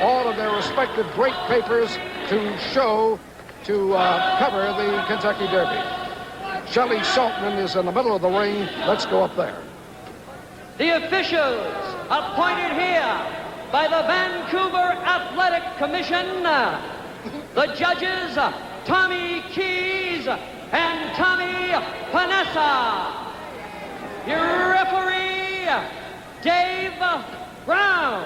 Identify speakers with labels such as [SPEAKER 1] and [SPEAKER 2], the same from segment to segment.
[SPEAKER 1] all of their respective great papers to show, to cover the Kentucky Derby. Shelley Saltman is in the middle of the ring. Let's go up there.
[SPEAKER 2] The officials appointed here by the Vancouver Athletic Commission, the judges Tommy Keys and Tommy Panessa. Your referee, Dave Brown.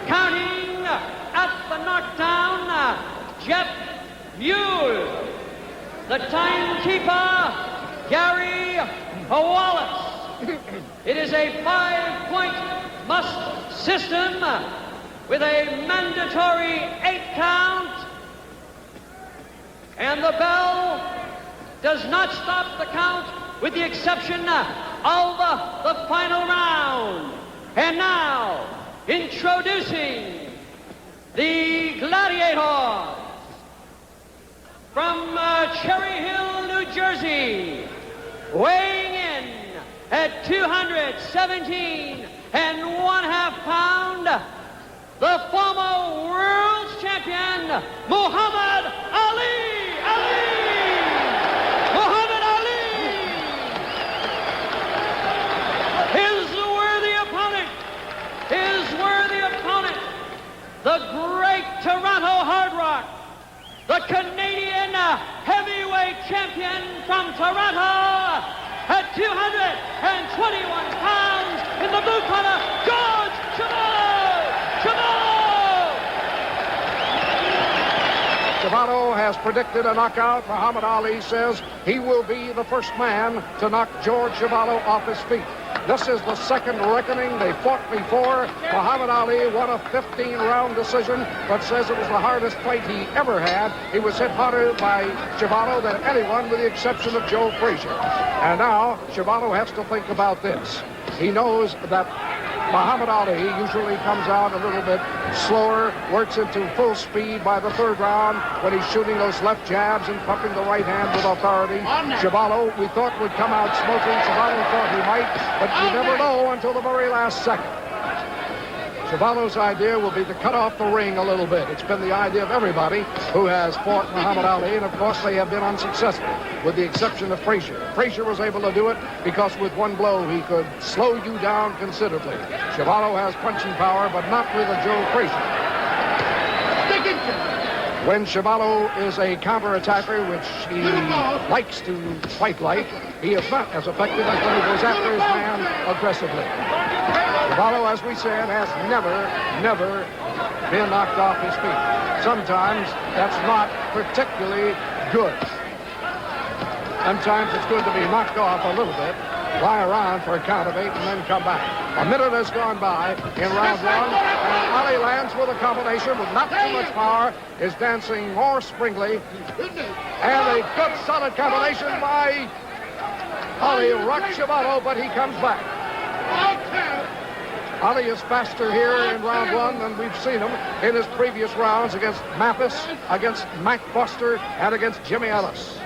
[SPEAKER 2] Counting at the knockdown, Jeff Mule. The timekeeper, Gary Wallace. It is a 5-point must system with a mandatory 8 count. And the bell does not stop the count with the exception of the final round. And now, introducing the Gladiators from Cherry Hill, New Jersey, weighing in at 217.5 pounds, the former world champion, Muhammad Ali. Muhammad Ali! His worthy opponent, the great Toronto Hard Rock, the Canadian heavyweight champion from Toronto, at 221 pounds in the blue corner, George Chuvalo!
[SPEAKER 1] Chuvalo has predicted a knockout. Muhammad Ali says he will be the first man to knock George Chuvalo off his feet. This is the second reckoning. They fought before. Muhammad Ali won a 15-round decision, but says it was the hardest fight he ever had. He was hit harder by Chuvalo than anyone with the exception of Joe Frazier. And now Chuvalo has to think about this. He knows that Muhammad Ali usually comes out a little bit slower, works into full speed by the third round when he's shooting those left jabs and pumping the right hand with authority. Chuvalo, we thought, would come out smoking. Chuvalo thought he might, but you never know until the very last second. Chuvalo's idea will be to cut off the ring a little bit. It's been the idea of everybody who has fought Muhammad Ali, and of course they have been unsuccessful, with the exception of Frazier. Frazier was able to do it because with one blow he could slow you down considerably. Chuvalo has punching power, but not with a Joe Frazier. When Chuvalo is a counter-attacker, which he likes to fight like, he is not as effective as when he goes after his man aggressively. Chuvalo, as we said, has never been knocked off his feet. Sometimes that's not particularly good. Sometimes it's good to be knocked off a little bit, lie around for a count of 8, and then come back. A minute has gone by in round 1, and Ali lands with a combination with not too much power, is dancing more springly, and a good solid combination by Ali rocks Chuvalo, but he comes back. Ali is faster here in round 1 than we've seen him in his previous rounds against Mathis, against Mac Foster, and against Jimmy Ellis.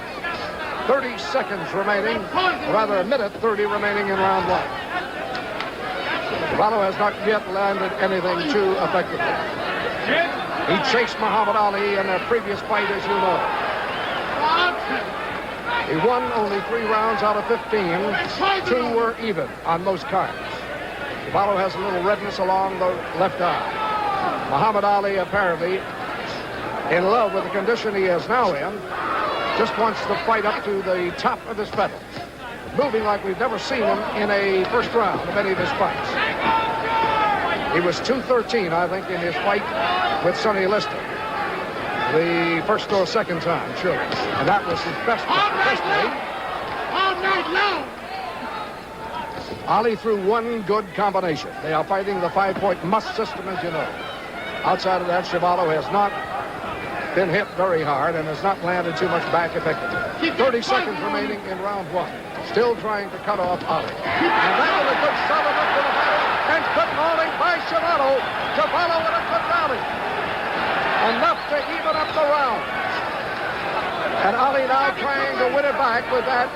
[SPEAKER 1] 30 seconds remaining, or rather a minute 30 remaining in round 1. Chuvalo has not yet landed anything too effectively. He chased Muhammad Ali in their previous fight, as you know. He won only 3 rounds out of 15. 2 were even on most kinds. Chuvalo has a little redness along the left eye. Muhammad Ali apparently in love with the condition he is now in. Just wants to fight up to the top of his pedal. Moving like we've never seen him in a first round of any of his fights. He was 213, I think, in his fight with Sonny Liston. The first or second time, sure. And that was his best weight.
[SPEAKER 3] All night long.
[SPEAKER 1] Ali threw one good combination. They are fighting the 5-point must system, as you know. Outside of that, Chuvalo has not been hit very hard and has not landed too much back effectively. 30 seconds remaining in round 1. Still trying to cut off Ali. And that was a good solid up to the bottom. And good mauling by Chuvalo. Chuvalo with a good rally. Enough to even up the round. And Ali now trying to win it back with that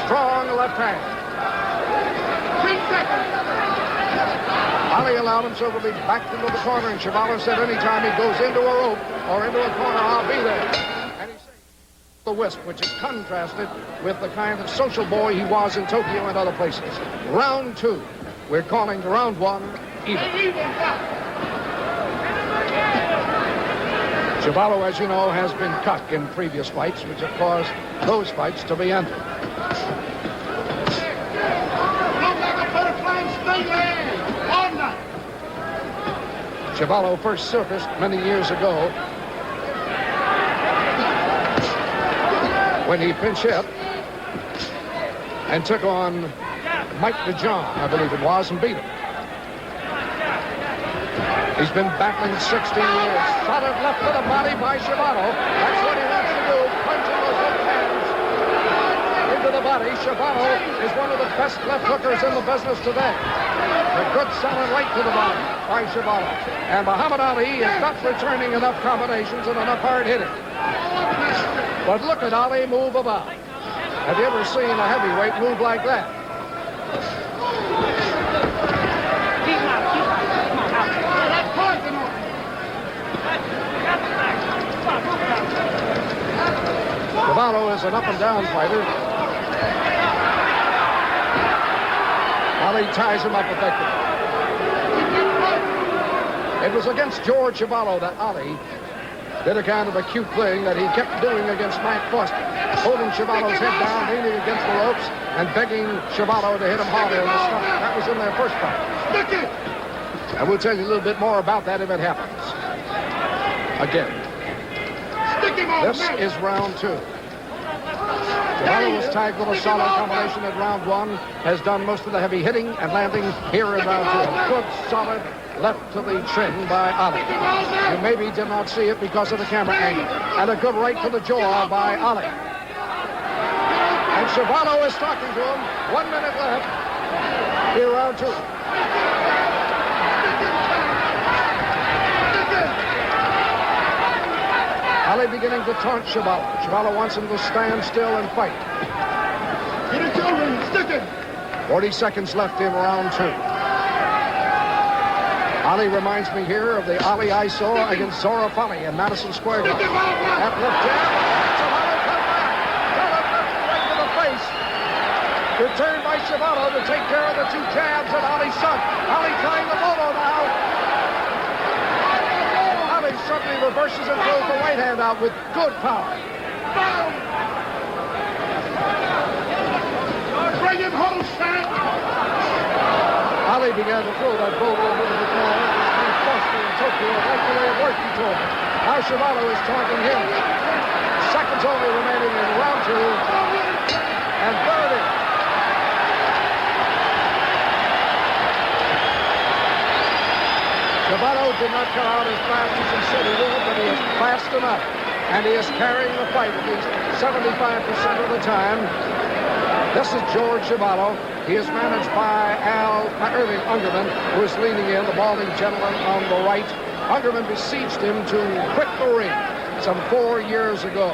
[SPEAKER 1] strong left hand.
[SPEAKER 3] 10 seconds.
[SPEAKER 1] Ali allowed himself to be backed into the corner, and Chuvalo said anytime he goes into a rope or into a corner, I'll be there. And he said the wisp, which is contrasted with the kind of social boy he was in Tokyo and other places. Round 2. We're calling round 1 even. Chuvalo, as you know, has been cut in previous fights, which have caused those fights to be ended. Chuvalo first surfaced many years ago when he pinch hit and took on Mike DeJohn, I believe it was, and beat him. He's been battling 16 years. Solid left to the body by Chuvalo. That's what he wants to do, punching those hook hands into the body. Chuvalo is one of the best left hookers in the business today. A good solid right to the body by Chuvalo. And Muhammad Ali is not returning enough combinations and enough hard hitting. But look at Ali move about. Have you ever seen a heavyweight move like that? Chuvalo is an up-and-down fighter. Ali ties him up effectively. It was against George Chuvalo that Ali did a kind of a cute thing that he kept doing against Mike Foster, holding Chuvalo's head down, leaning against the ropes, and begging Chuvalo to hit him harder in the stomach. That was in their first fight. And we'll tell you a little bit more about that if it happens. Again. This is round 2. Chuvalo was tagged with a solid combination at round 1, has done most of the heavy hitting and landing here in round 2. A good, solid left to the chin by Ali. You maybe did not see it because of the camera angle. And a good right to the jaw by Ali. And Chuvalo is talking to him. 1 minute left here, round 2. Ali beginning to taunt Chuvalo. Chuvalo wants him to stand still and fight. 40 seconds left in round 2. Ali reminds me here of the Ali I saw against Zora Fali in Madison Square Garden. That left jab. Chuvalo cut back. Solid left right to the face. Returned by Chuvalo to take care of the 2 jabs that Ali sunk. Ali trying the photo now. Ali suddenly reverses and throws the right hand out with good power. Bring him home, Sam. Ali began to throw that photo a little bit more. And Foster in Tokyo like the way it worked, he told me. Now Chuvalo is taunting him. Seconds only remaining in round 2. And there it is. Chuvalo did not come out as fast as he said he would, but he is fast enough. And he is carrying the fight at least 75% of the time. This is George Chuvalo. He is managed by Irving Ungerman, who is leaning in, the balding gentleman on the right. Ungerman besieged him to quit the ring some 4 years ago.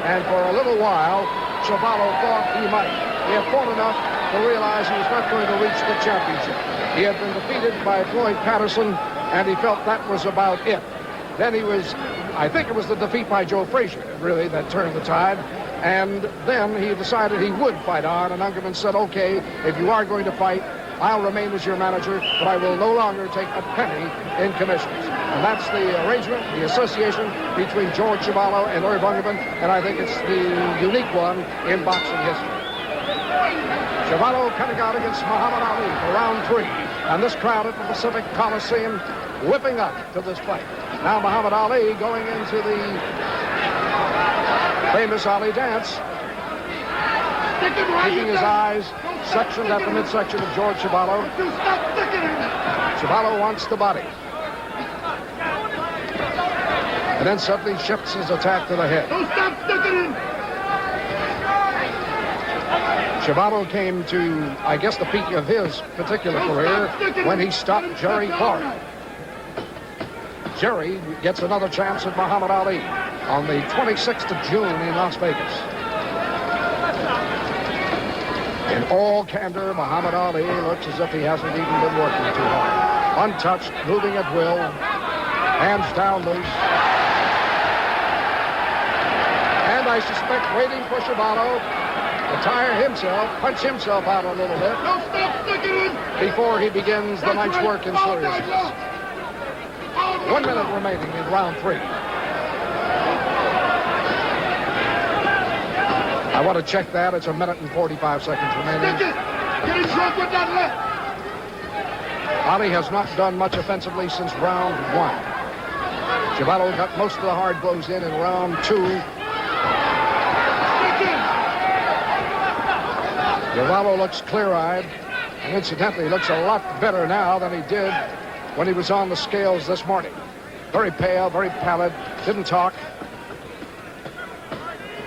[SPEAKER 1] And for a little while, Chuvalo thought he might. He had fought enough to realize he was not going to reach the championship. He had been defeated by Floyd Patterson, and he felt that was about it. Then he was, I think it was the defeat by Joe Frazier, really, that turned the tide. And then he decided he would fight on, and Ungerman said, okay, if you are going to fight, I'll remain as your manager, but I will no longer take a penny in commissions. And that's the arrangement, the association between George Chuvalo and Irv Ungerman, and I think it's the unique one in boxing history. Chuvalo coming out against Muhammad Ali for round 3. And this crowd at the Pacific Coliseum whipping up to this fight. Now Muhammad Ali going into the famous Ali dance, keeping his eyes sectioned at the midsection of George Chuvalo. Chuvalo wants the body. And then suddenly shifts his attack to the head. Chuvalo came to, I guess, the peak of his particular career when he stopped Jerry Clark. Jerry gets another chance at Muhammad Ali on the 26th of June in Las Vegas. In all candor, Muhammad Ali looks as if he hasn't even been working too hard. Untouched, moving at will. Hands down loose. And I suspect waiting for Chuvalo to tire himself, punch himself out a little bit before he begins the night's work in seriousness. 1 minute remaining in round 3. I want to check that. It's 1 minute and 45 seconds remaining.
[SPEAKER 3] Get him drunk with that left.
[SPEAKER 1] Ali has not done much offensively since round 1. Chuvalo got most of the hard blows in round 2. Chuvalo looks clear-eyed, and incidentally looks a lot better now than he did when he was on the scales this morning. Very pale, very pallid, didn't talk.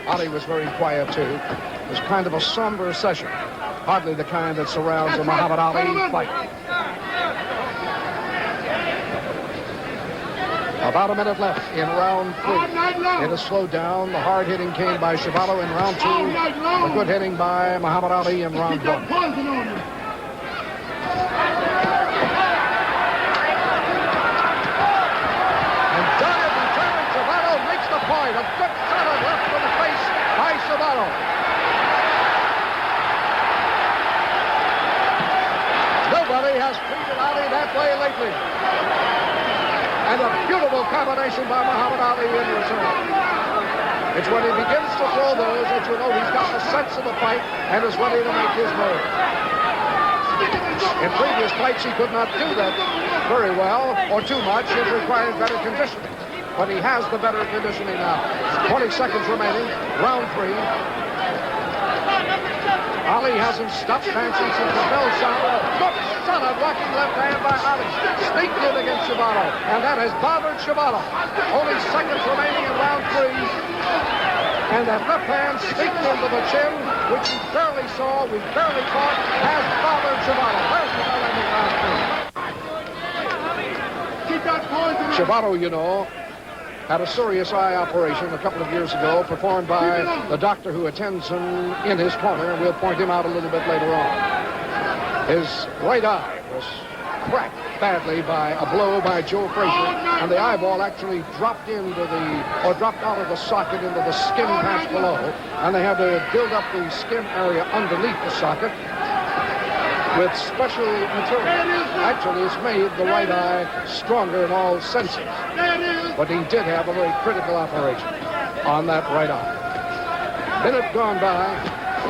[SPEAKER 1] Ali was very quiet, too. It was kind of a somber session. Hardly the kind that surrounds a Muhammad Ali fight. About a minute left in round 3. It has slowed down. The hard hitting came by Chuvalo in round 2. The good hitting by Muhammad Ali in round 1. And done it, determined. Chuvalo makes the point. A good solid left to the face by Chuvalo. Nobody has treated Ali that way lately. And a beautiful combination by Muhammad Ali in return. It's when he begins to throw those that you know he's got the sense of the fight and is ready to make his move. In previous fights, he could not do that very well or too much. It required better conditioning. But he has the better conditioning now. 20 seconds remaining, round 3. Ali hasn't stopped dancing since the bell sounded. Good solid walking left hand by Ali. Sneaked in against Chuvalo, and that has bothered Chuvalo. Only seconds remaining in round 3. And that left hand sneaked into the chin, which we barely saw, we barely caught, has bothered Chuvalo. There's the bell ending round 3. Chuvalo, you know, had a serious eye operation a couple of years ago performed by the doctor who attends him in his corner, and we'll point him out a little bit later on. His right eye was cracked badly by a blow by Joe Frazier, and the eyeball actually dropped dropped out of the socket into the skin patch below, and they had to build up the skin area underneath the socket with special material. Actually, it's made the right eye stronger in all senses. But he did have a very critical operation on that right eye. Minute gone by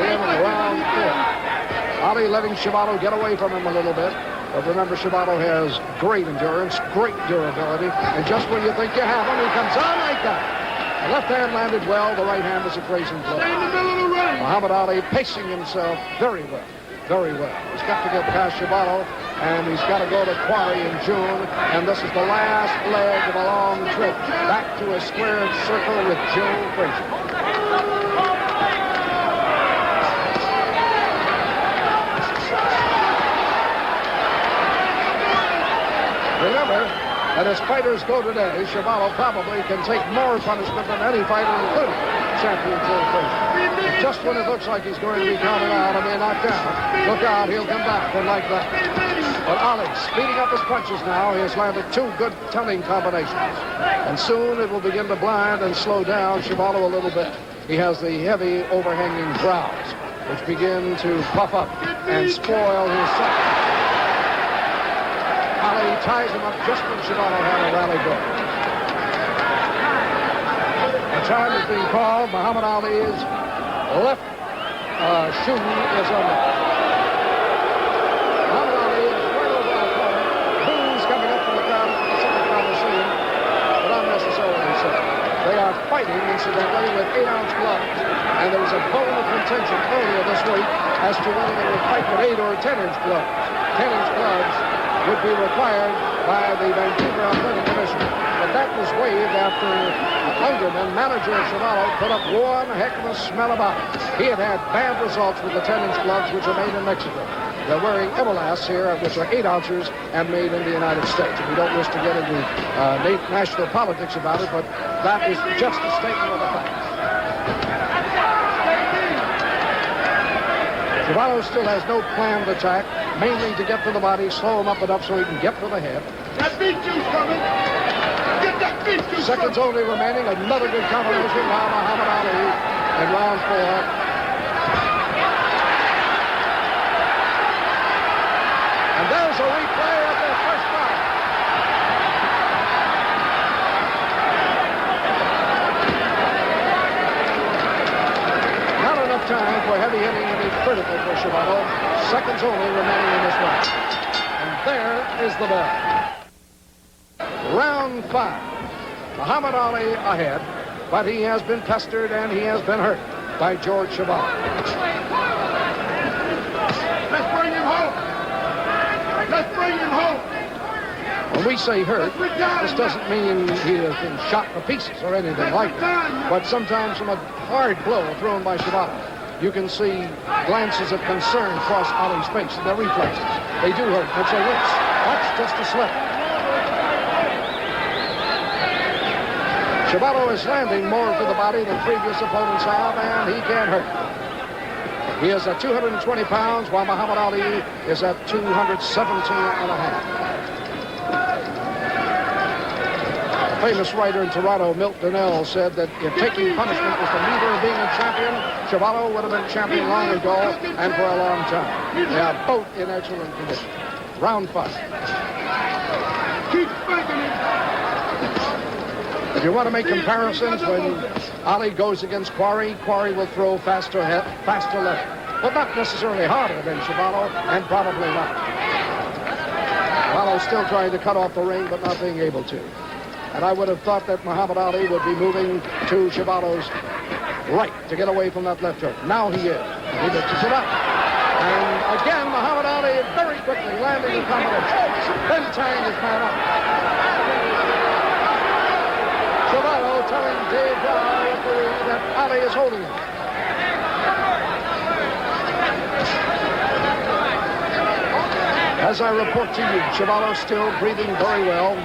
[SPEAKER 1] in round 4. Ali letting Chuvalo get away from him a little bit. But remember, Chuvalo has great endurance, great durability. And just when you think you have him, he comes on like that. The left hand landed well. The right hand was a grazing blow. Muhammad Ali pacing himself very well. Very well. He's got to get past Chuvalo, and he's got to go to Quarry in June, and this is the last leg of a long trip back to a squared circle with Joe Frazier. Remember that as fighters go today, Chuvalo probably can take more punishment than any fighter, including champion Joe Frazier. Just when it looks like he's going to be counted out and be knocked down, look out, he'll come back, and like that. But Ali, speeding up his punches now, he has landed 2 good telling combinations. And soon it will begin to blind and slow down Chuvalo a little bit. He has the heavy overhanging brows, which begin to puff up and spoil his sight. Ali ties him up just when Chuvalo had a rally going. The time is being called. Muhammad Ali's left shoe is on the... Muhammad Ali is right over our corner. Boos coming up from the crowd at the Pacific Coliseum, but unnecessarily so. They are fighting, incidentally, with 8-ounce gloves. And there was a bone of contention earlier this week as to whether they would fight with 8 or 10-inch gloves. 10-inch gloves would be required by the Vancouver Athletic Commission. But that was waived after Ungerman, manager of Chuvalo, put up one heck of a smell about it. He had had bad results with the 10-inch gloves, which are made in Mexico. They're wearing Everlasts here, which are 8-ouncers and made in the United States. And we don't wish to get into national politics about it, but that is just a statement of the fact. Chuvalo still has no planned attack. mainly to get to the body, slow him up enough so he can get to the head.
[SPEAKER 3] That beat juice coming. Get that beat juice
[SPEAKER 1] Seconds
[SPEAKER 3] coming.
[SPEAKER 1] only remaining. Another good combination by Muhammad Ali in round 4. And there's a replay of their first round. Not enough time for heavy hitting to be critical for Chuvalo. Seconds only remaining in this round. And there is the bell. Round 5. Muhammad Ali ahead, but he has been pestered and he has been hurt by George Chuvalo.
[SPEAKER 3] Let's bring him home. Let's bring him home.
[SPEAKER 1] When we say hurt, this doesn't mean he has been shot to pieces or anything like that. But sometimes from a hard blow thrown by Chuvalo, you can see glances of concern cross Ali's face and their reflexes. They do hurt. It's a wince. That's just a slip. Chuvalo is landing more to the body than previous opponents have, and he can hurt. He is at 220 pounds, while Muhammad Ali is at 217 and a half. A famous writer in Toronto, Milt Donnell, said that if taking punishment was the meter of being a champion, Chuvalo would have been champion long ago and for a long time. They are both in excellent condition. Round 5.
[SPEAKER 3] Keep spanking him.
[SPEAKER 1] If you want to make comparisons, when Ali goes against Quarry, Quarry will throw faster left, but not necessarily harder than Chuvalo, and probably not. Chuvalo's still trying to cut off the ring, but not being able to. And I would have thought that Muhammad Ali would be moving to Chuvalo's right to get away from that left hook. Now he is. He mixes it up. And again, Muhammad Ali very quickly landing the combination. Then tying his man up. Chuvalo telling Dave Brown that Ali is holding him. As I report to you, Chuvalo still breathing very well,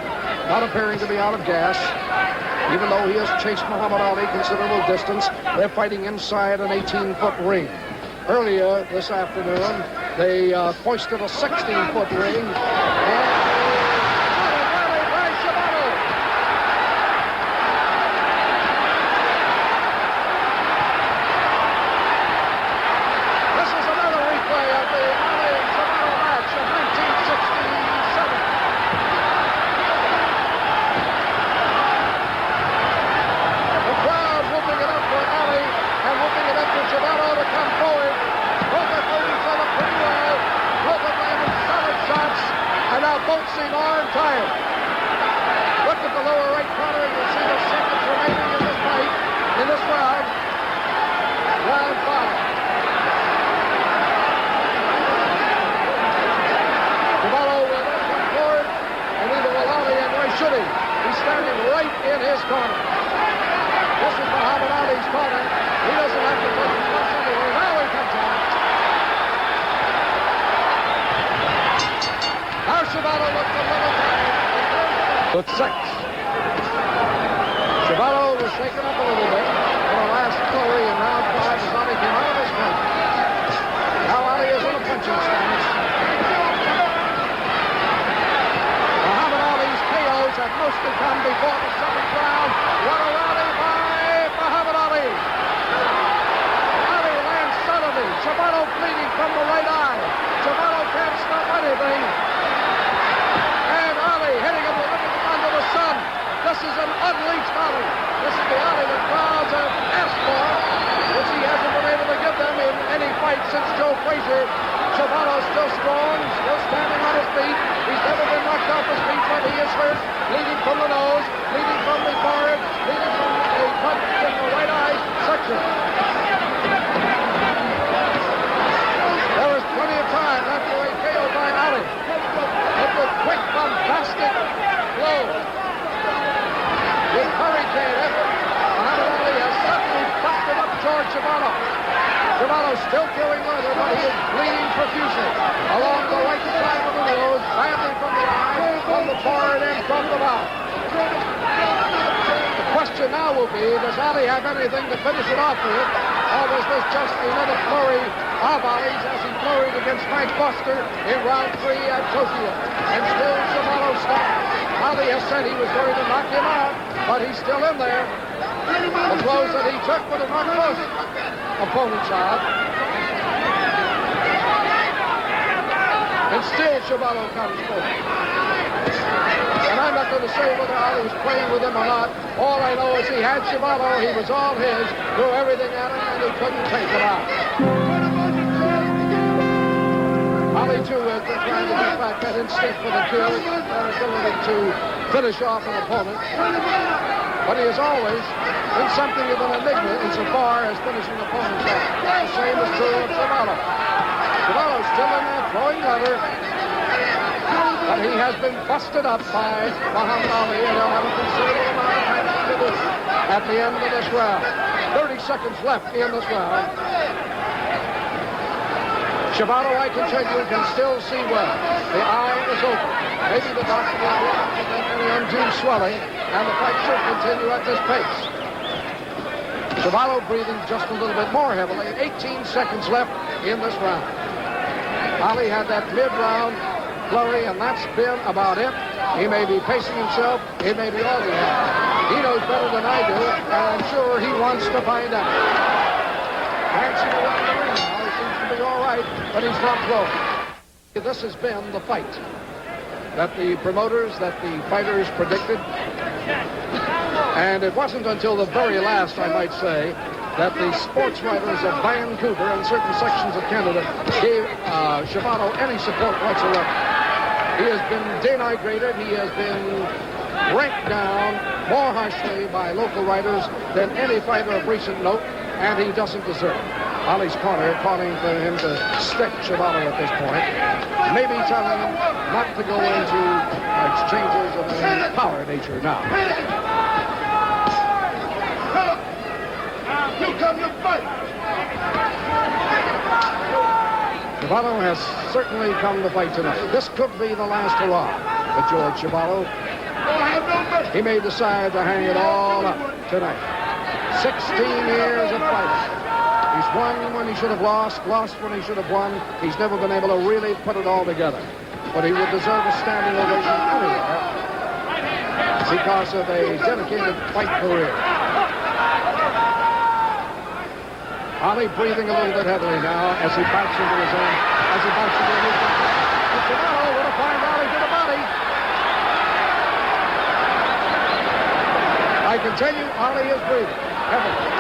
[SPEAKER 1] not appearing to be out of gas. Even though he has chased Muhammad Ali considerable distance, they're fighting inside an 18-foot ring. Earlier this afternoon, they hoisted a 16-foot ring. With 6. Chuvalo was shaken up a little bit for the last flurry in round 5 as Ali came out of his corner. Now Ali is in a punching stance. Muhammad Ali's KOs have mostly come before the 7th round. What a rally by Muhammad Ali. Ali lands suddenly. Chuvalo bleeding from the right eye. Chuvalo can't stop anything. And Ali hitting him with under the sun. This is an unleashed Ali. This is the Ali the crowds have asked for, which he hasn't been able to give them in any fight since Joe Frazier. Chuvalo's still strong, still standing on his feet. He's never been knocked off his feet, but he is hurt, bleeding from the nose, bleeding from the forehead, bleeding from a cut in the right eye section. There is plenty of time after a KO by Ali. But with quick, bombastic blow, with hurricane effort, Muhammad Ali has suddenly busted up George Chuvalo. Chuvalo still carrying leather, but he is bleeding profusely along the right side of the nose, badly from the eye, from the forehead, and from the mouth. The question now will be, does Ali have anything to finish it off with? or was this just another flurry of Ali's as he flurried against Frank Buster in round 3 at Tokyo? And still Chuvalo stands. Ali has said he was going to knock him out, but he's still in there. The blows that he took would have knocked most opponents out. And still Chuvalo comes forward. And I'm not going to say whether Ali was playing with him or not. All I know is he had Chuvalo. He was all his. Threw everything at him, and he couldn't take it out. Ali, too, has been trying to get back that instinct for the kill, that ability to finish off an opponent. But he has always been something of an enigma insofar as finishing opponents off. The same is true of Chuvalo. Chuvalo's still in there throwing leather. But he has been busted up by Muhammad Ali, and he'll have a considerable amount of time to do at the end of this round. 30 seconds left in this round. Chuvalo, I can tell you, can still see well. The eye is open. Maybe the doctor will not prevent any undue swelling, and the fight should continue at this pace. Chuvalo breathing just a little bit more heavily. 18 seconds left in this round. Ali had that mid-round flurry, and that's been about it. He may be pacing himself. It may be all he has. He knows better than I do, and I'm sure he wants to find out. Dancing around the ring now. He seems to be all right, but he's not close. This has been the fight that the promoters, that the fighters predicted. And it wasn't until the very last, I might say, that the sports writers of Vancouver and certain sections of Canada gave Chuvalo any support whatsoever. He has been denigrated. He has been ranked down more harshly by local writers than any fighter of recent note, and he doesn't deserve it. Ali's corner calling for him to stick Chuvalo at this point, maybe telling him not to go into exchanges of a power nature now.
[SPEAKER 3] You come to fight.
[SPEAKER 1] Chuvalo has certainly come to fight tonight. This could be the last hurrah for George Chuvalo. He may decide to hang it all up tonight. 16 years of fighting. He's won when he should have lost when he should have won. He's never been able to really put it all together. But he would deserve a standing ovation anywhere because of a dedicated fight career. Ali breathing a little bit heavily now as he backs into his own, as he backs into his own. Chuvalo would have found Ali to the body. I can tell you, Ali is breathing heavily.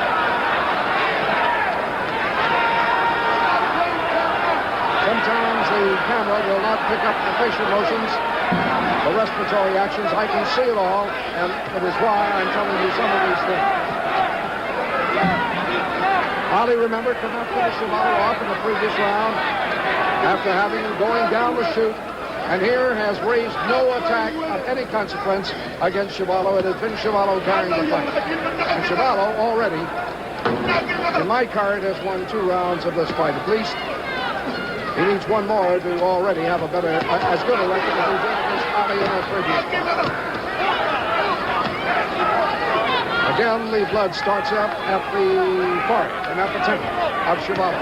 [SPEAKER 1] Sometimes the camera will not pick up the facial motions, the respiratory actions. I can see it all, and it is why I'm telling you some of these things. Ali, remember, could not finish Chuvalo off in the previous round after having him going down the chute, and here has raised no attack of any consequence against Chuvalo. It has been Chuvalo carrying the fight. And Chuvalo already, in my card, has won 2 rounds of this fight at least. He needs one more to already have a better, as good a record as he did against Ali in the previous fight. Again, the blood starts up at the forehead and at the temple of Chuvalo.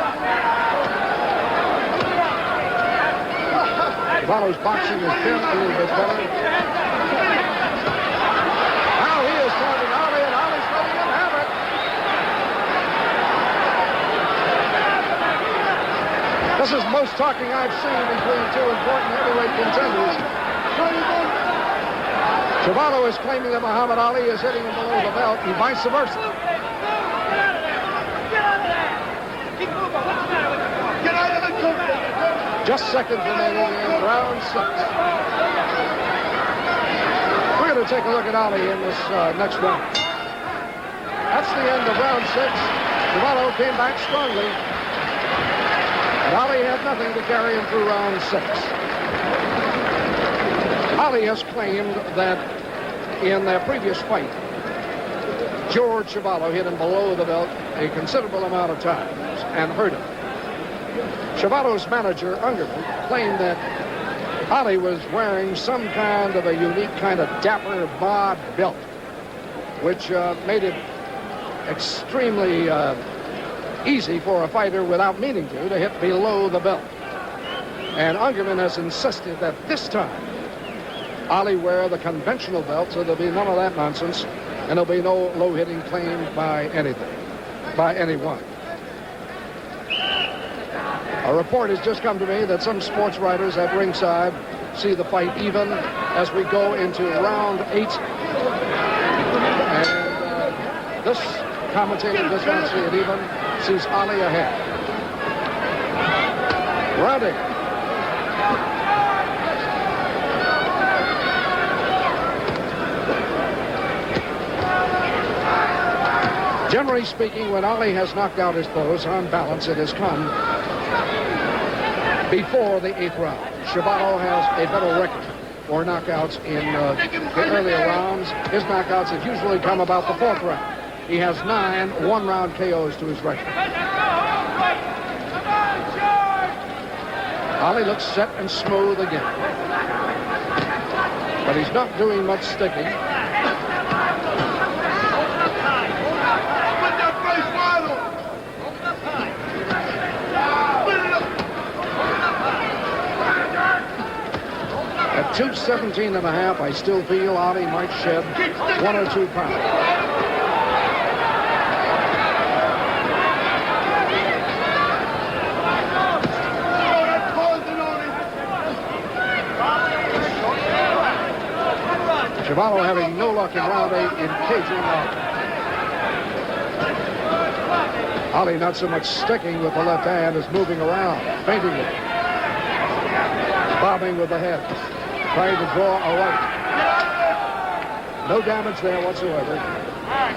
[SPEAKER 1] Chuvalo's boxing has been a little bit better. Now he is targeting Ali, and Ali's letting him have it. This is most talking I've seen between 2 important heavyweight contenders. Chuvalo is claiming that Muhammad Ali is hitting him below the belt, and vice versa. Just seconds remaining in round 6. We're going to take a look at Ali in this next round. That's the end of round 6. Chuvalo came back strongly, but Ali had nothing to carry him through round 6. Ali has claimed that in their previous fight, George Chuvalo hit him below the belt a considerable amount of times and hurt him. Chuvalo's manager, Ungerman, claimed that Ali was wearing some kind of a unique kind of dapper bod belt, which made it extremely easy for a fighter without meaning to hit below the belt. And Ungerman has insisted that this time Ali wear the conventional belt, so there'll be none of that nonsense, and there'll be no low-hitting claim by anyone. A report has just come to me that some sports writers at ringside see the fight even as we go into round 8. And this commentator does not see it even, sees Ali ahead. Round 8. Generally speaking, when Ali has knocked out his foes, on balance, it has come before the 8th round. Chuvalo has a better record for knockouts in the earlier rounds. His knockouts have usually come about the 4th round. He has 9 one-round KOs to his record. Ali looks set and smooth again. But he's not doing much sticking. At 217.5, I still feel Ali might shed 1 or 2 pounds. Chuvalo having no luck in round 8 in caging Ali. Ali not so much sticking with the left hand as moving around, feinting it, bobbing with the head, trying to draw a right. No damage there whatsoever.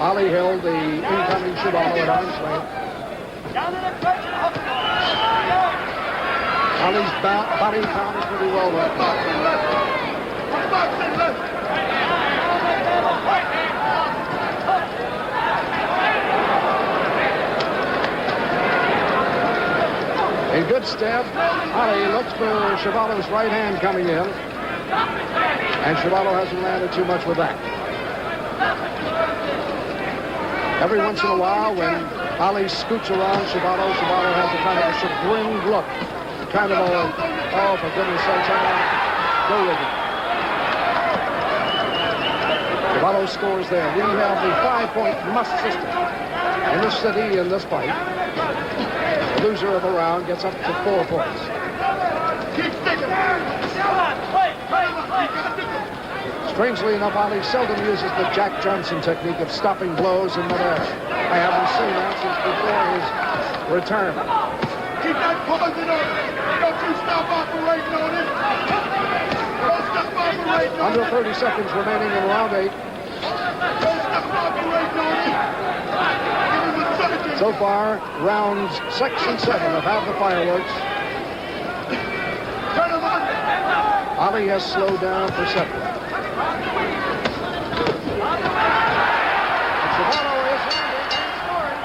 [SPEAKER 1] Ali held the incoming Chuvalo at arm's length. Ali's body pounded pretty well right now. A good step. Ali looks for Chuvalo's right hand coming in. And Chuvalo hasn't landed too much with that. Every once in a while, when Ali scoots around Chuvalo has a kind of a chagrined look. Kind of a, oh, for goodness sakes, go with it. Chuvalo scores there. We have the 5-point must system in this city in this fight. The loser of the round gets up to 4 points. Strangely enough, Ali seldom uses the Jack Johnson technique of stopping blows in midair. I haven't seen that since before his retirement.
[SPEAKER 3] Keep that poison on it. Don't you stop operating on it. Don't stop operating on it.
[SPEAKER 1] Under 30 seconds remaining in round 8.
[SPEAKER 3] Don't stop operating on it.
[SPEAKER 1] So far, rounds 6 and 7 have had the fireworks.
[SPEAKER 3] Turn him on.
[SPEAKER 1] Ali has slowed down perceptibly. Chuvalo is landing and scoring.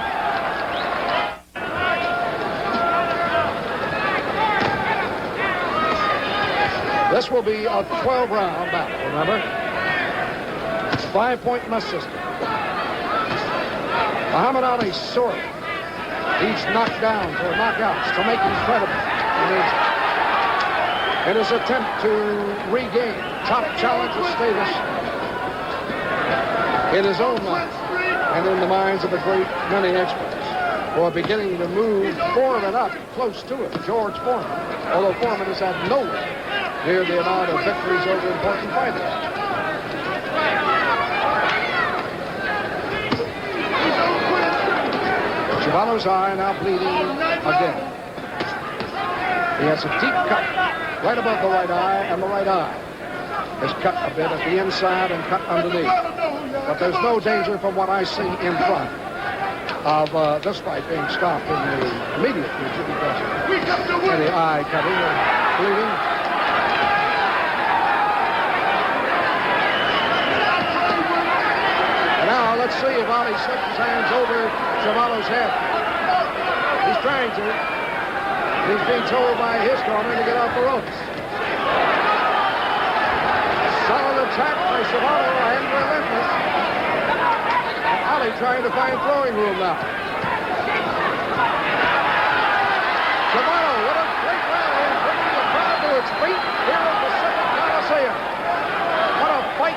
[SPEAKER 1] This will be a 12-round battle, remember? 5-point must system. Muhammad Ali soared each knockdowns or knockouts to make him credible in his attempt to regain top challenger status in his own mind and in the minds of a great many experts who are beginning to move Foreman up close to it, George Foreman, although Foreman has had nowhere near the amount of victories over important fighters. Chuvalo's eye now bleeding again. He has a deep cut right above the right eye, and the right eye is cut a bit at the inside and cut underneath. But there's no danger from what I see in front of this fight being stopped in the immediate future because of any eye cutting or bleeding. And now let's see if Ali slips his hands over Chuvalo's head. He's trying to. He's being told by his corner to get off the ropes. Solid attack by Chuvalo and relentless. And Ali trying to find throwing room now.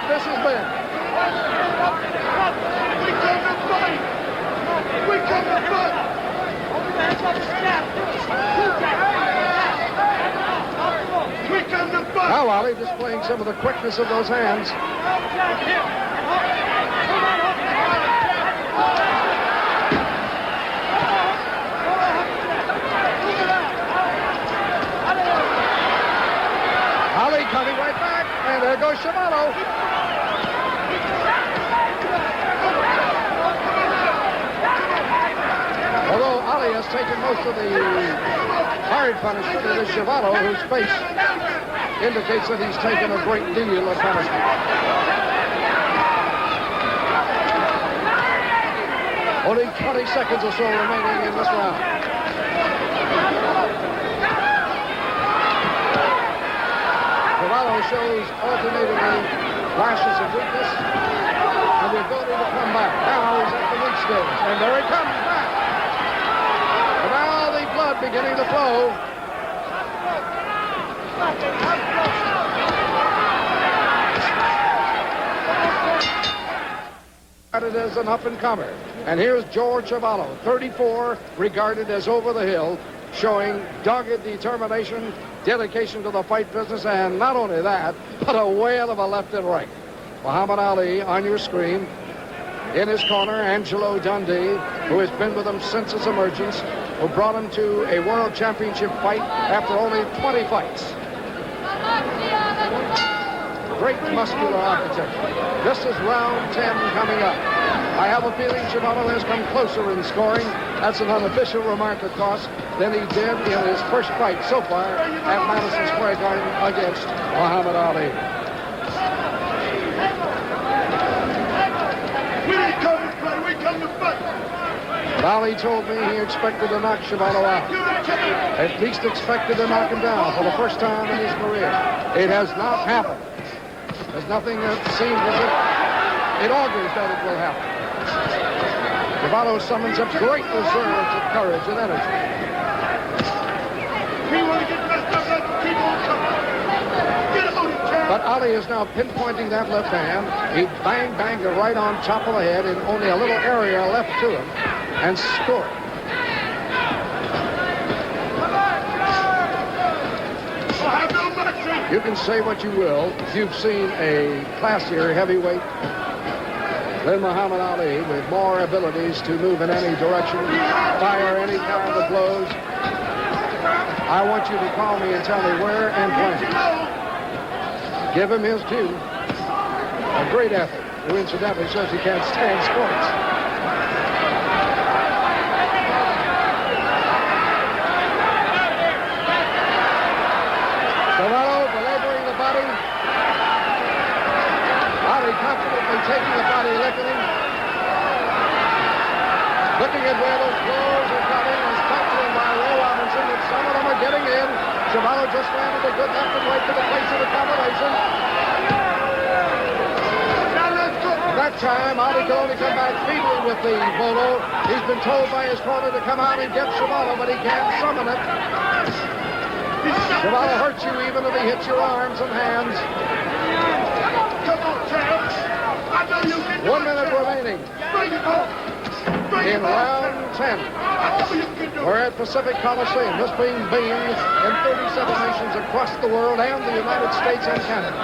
[SPEAKER 1] this has been.
[SPEAKER 3] We come to fight. We come to fight. We come to fight.
[SPEAKER 1] Now, Ali displaying some of the quickness of those hands. Ali coming right back, and there goes Chuvalo. Although Ali has taken most of the hard punishment, it is Chuvalo whose face indicates that he's taken a great deal of punishment. Only 20 seconds or so remaining in this round. Chuvalo shows alternatingly flashes of weakness and the ability to come back. Now he's at the weak stage, and there he comes back. And now the blood beginning to flow. It is an up-and-comer. And here's George Chuvalo, 34, regarded as over the hill, showing dogged determination, dedication to the fight business, and not only that, but a whale of a left and right. Muhammad Ali on your screen. In his corner, Angelo Dundee, who has been with him since his emergence, who brought him to a world championship fight after only 20 fights. Great muscular architecture. This is round 10 coming up. I have a feeling Chuvalo has come closer in scoring. That's an unofficial remark, of course, than he did in his first fight so far at Madison Square Garden against Muhammad Ali.
[SPEAKER 3] We didn't come to play. We come to fight.
[SPEAKER 1] But Ali told me he expected to knock Chuvalo out. At least expected to knock him down for the first time in his career. It has not happened. There's nothing that seems as if it augurs that it will happen. Chuvalo summons up great reserves of courage and energy.
[SPEAKER 3] We want to get messed up. Let's keep on coming. Get on it, Chad.
[SPEAKER 1] But Ali is now pinpointing that left hand. He banged it right on top of the head in only a little area left to him and scored. You can say what you will. You've seen a classier heavyweight than Muhammad Ali with more abilities to move in any direction, fire any kind of blows. I want you to call me and tell me where and when. Give him his due. A great athlete who incidentally says he can't stand sports. Chuvalo belaboring the body. Ali confidently taking the body, licking. Looking at where those blows are coming. Is tackling by Ray Robinson, and some of them are getting in. Chuvalo just landed a good left and right to the place of the combination. That time, Ali could only come back feebly with the bolo. He's been told by his corner to come out and get Chuvalo, but he can't summon it. Chuvalo hurts you even if he hits your arms and hands.
[SPEAKER 3] Come on, Chad. I know you can do
[SPEAKER 1] 1 minute remaining
[SPEAKER 3] Bring it home. Bring
[SPEAKER 1] in
[SPEAKER 3] it home.
[SPEAKER 1] round 10.
[SPEAKER 3] I know you can do
[SPEAKER 1] We're at Pacific Coliseum. This being beamed in 37 nations across the world and the United States and Canada.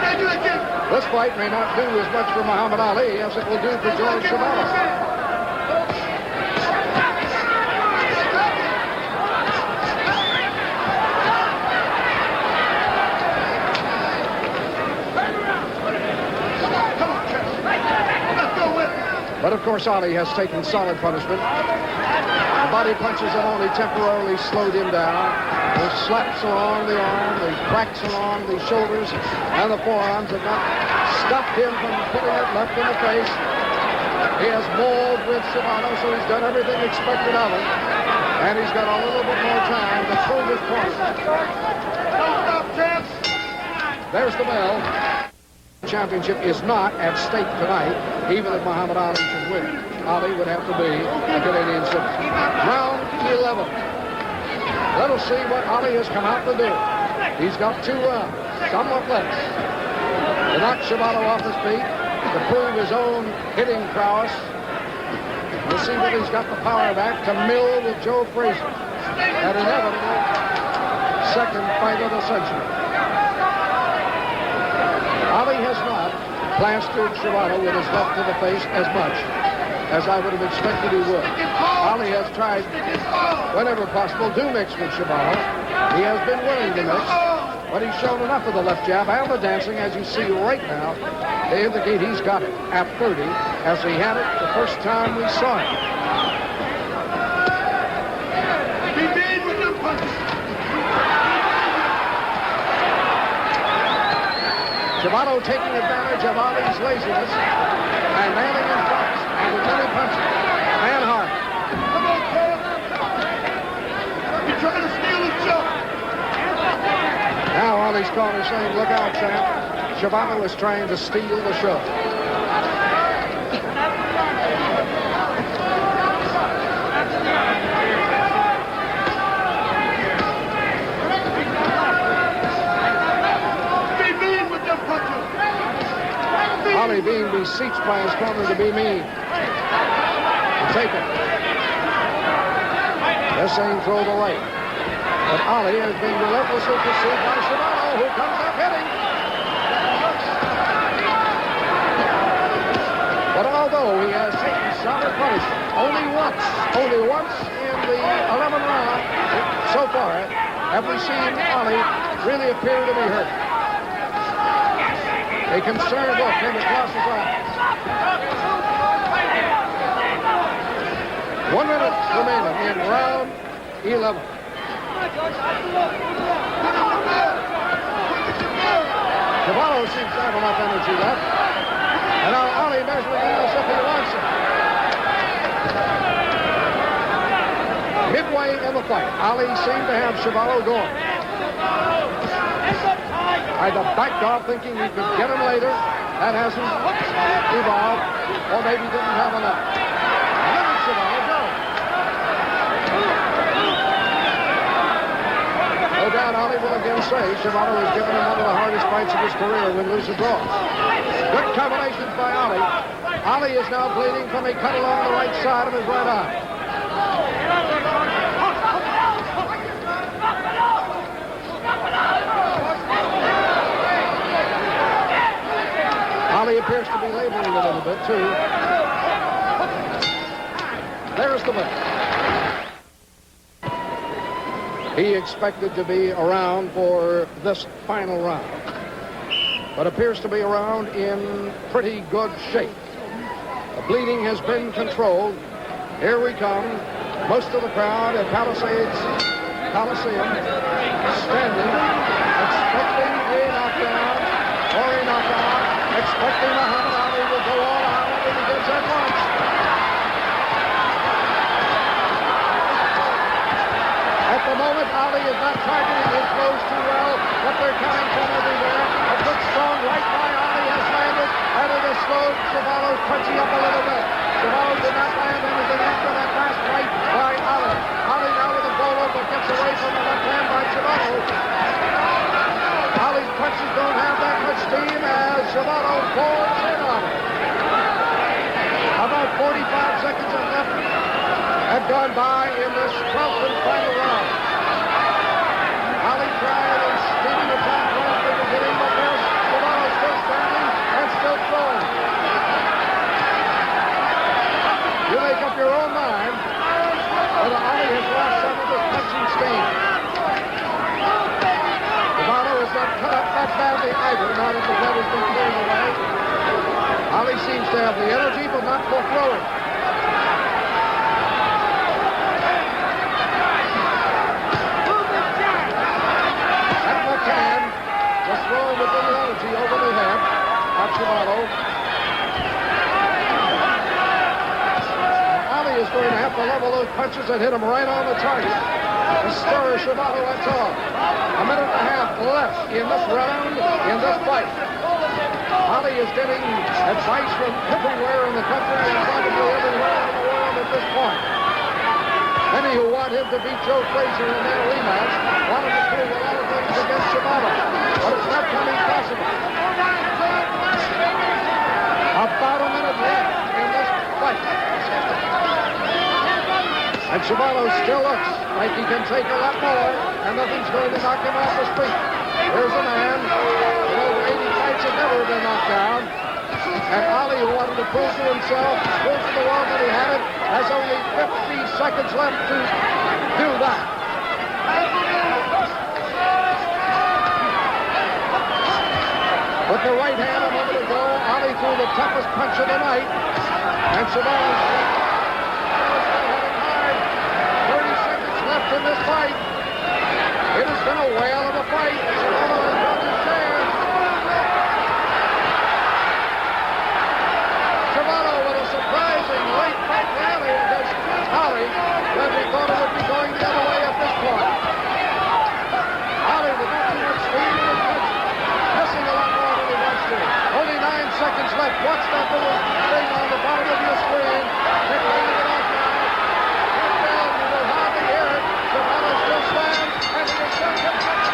[SPEAKER 3] Stand you again.
[SPEAKER 1] This fight may not do as much for Muhammad Ali as it will do for George Chuvalo. But of course, Ali has taken solid punishment. The body punches have only temporarily slowed him down. The slaps along the arm, the cracks along the shoulders and the forearms have not stopped him from putting it left in the face. He has mauled with Chuvalo, so he's done everything expected of him. And he's got a little bit more time to prove his point. There's the bell. Championship is not at stake tonight, even if Muhammad Ali should win. Ali would have to be a Canadian citizen. Round 11. Let us see what Ali has come out to do. He's got 2 rounds. somewhat less. To knock Chuvalo off his feet, to prove his own hitting prowess. We'll see whether he's got the power back to mill with Joe Frazier. That inevitable second fight of the century. Ali has not plastered Chuvalo with his left to the face as much as I would have expected he would. Ali has tried, whenever possible, to mix with Chuvalo. He has been willing to mix, but he's shown enough of the left jab and the dancing, as you see right now, to indicate he's got it at 30, as he had it the first time we saw him. Chuvalo taking advantage of Ali's laziness and nailing him twice with many punches and hard.
[SPEAKER 3] Come on, Cole. You're trying to steal his jump.
[SPEAKER 1] Now Ali's caller saying, look out, Sam. Chuvalo is trying to steal the show. Ali being beseeched by his corner to be mean. Take it. This ain't throw the right. But Ali has been relentlessly pursued by Chuvalo, who comes up hitting. But although he has taken solid punishment, only once in the 11th round so far have we seen Ali really appear to be hurt. A concerned look came across his eyes. 1 minute remaining in round 11. Chuvalo seems to have enough energy left. And now Ali measuring him as if he wants it. Midway in the fight, Ali seemed to have Chuvalo going. Either backed off thinking he could get him later. That hasn't evolved. Or maybe didn't have enough. Let Chuvalo go. No doubt Ali will again say Chuvalo has given him one of the hardest fights of his career, win, lose, or draw. Good combinations by Ali. Ali is now bleeding from a cut along the right side of his right eye. Ali appears to be laboring a little bit, too. There's the win. He expected to be around for this final round, but appears to be around in pretty good shape. The bleeding has been controlled. Here we come. Most of the crowd at Palisades Coliseum standing, expecting a knockdown or a knockout, expecting Muhammad Ali will go all out if he begins at once. At the moment, Ali is not targeting his blows too well, but they're coming from everywhere. A good strong right by Ali has landed, and it has slowed Chuvalo's punching up a little bit. Chuvalo did not land anything after that last right by Ali. Ali now with a blow up, but gets away from the left hand by Chuvalo. Ali's punches don't have that much steam as Chuvalo pours in on him. About 45 seconds of left have gone by in this 12th and final round. Ali tried and speeding attack promptly to get him, but there's Chuvalo still standing and still throwing. You make up your own mind whether Ali has lost some of his punching steam. Chuvalo has not cut up that badly either, now that the blood has been cleared away. Ali seems to have the energy, but not for throwing. That left hand was thrown with little energy over the head of Chuvalo. Ali is going to have to level those punches and hit him right on the target. The stir Chuvalo, that's all. A minute and a half left in this round, in this fight. Ali is getting advice from everywhere in the country and probably everywhere in the world at this point. Many who want him to beat Joe Frazier in their rematch wanted to prove a lot of things against Chuvalo, but it's not coming possible. About a minute left in this fight. And Chuvalo still looks like he can take a lot more, and nothing's going to knock him off his feet. Here's a man with over 80 fights has never been knocked down. And Ali, who wanted to prove to himself, prove to the world that he had it, has only 50 seconds left to do that. With the right hand a moment ago, Ali threw the toughest punch of the night. And Chuvalo's heading hard. 30 seconds left in this fight. It has been a whale of a fight. Chuvalo has got his chance. Chuvalo with a surprising late fight rally against Ali when we thought it would be going the other way at this point. Ali with not too much speed in his punch, missing a lot more than he wants to. Only 9 seconds left. Watch that little thing on the bottom of your screen. They're going to get off now. You will hardly hear it. Chuvalo still stands, and he is still getting back.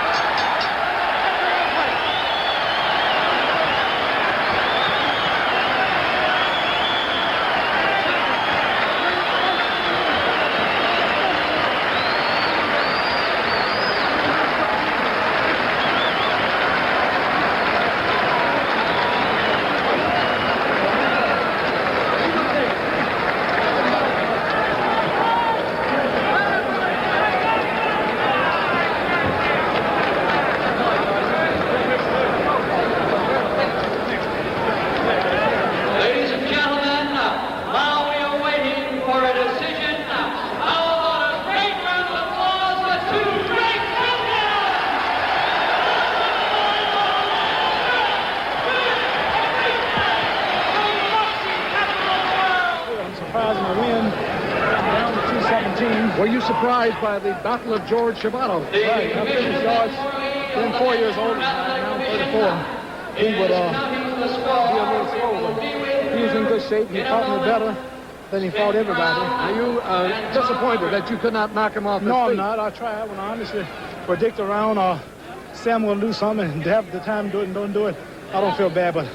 [SPEAKER 1] Were you surprised by the battle of George Chuvalo?
[SPEAKER 4] Right. I finished George, being 4 years old, now 34. He would be a little slow, but he was in good shape. He fought me better than he fought everybody.
[SPEAKER 1] Are you disappointed that you could not knock him off his feet?
[SPEAKER 4] No, I'm not. I tried. When I honestly predict around or say I'm going to do something and have the time to do it and don't do it, I don't feel bad. But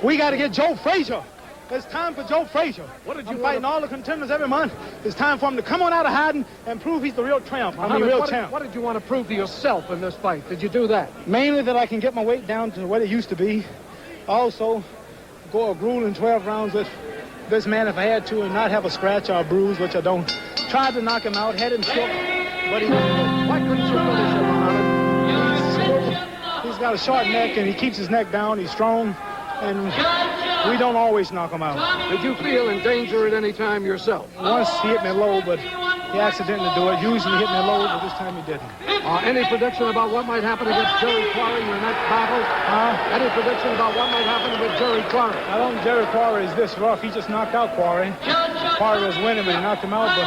[SPEAKER 4] we got to get Joe Frazier. It's time for Joe Frazier.
[SPEAKER 1] What did you
[SPEAKER 4] I'm fighting all the contenders every month. It's time for him to come on out of hiding and prove he's the real champ. Real champ.
[SPEAKER 1] What did you want to prove to yourself in this fight? Did you do that?
[SPEAKER 4] Mainly that I can get my weight down to what it used to be. Also, go a grueling 12 rounds with this man if I had to and not have a scratch or a bruise, which I don't. Tried to knock him out, had him shook, but he didn't.
[SPEAKER 1] Why couldn't you finish him, Muhammad?
[SPEAKER 4] He's got a short neck and he keeps his neck down. He's strong, and we don't always knock him out.
[SPEAKER 1] Did you feel in danger at any time yourself?
[SPEAKER 4] Once he hit me low, but he accidentally do it. Usually hit me low, but this time he didn't.
[SPEAKER 1] Any prediction about what might happen against Jerry Quarry in your next battle? Any prediction about what might happen with Jerry Quarry?
[SPEAKER 4] I don't think Jerry Quarry is this rough. He just knocked out Quarry. Quarry was winning when he knocked him out, but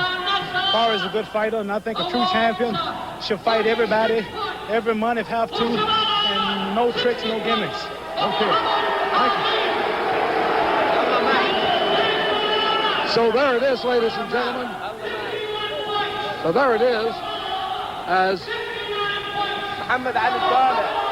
[SPEAKER 4] Quarry's a good fighter, and I think a true champion should fight everybody, every month if have to, and no tricks, no gimmicks.
[SPEAKER 1] Okay. Thank you. So there it is, ladies and gentlemen. So there it is, as
[SPEAKER 5] محمد علي الطالع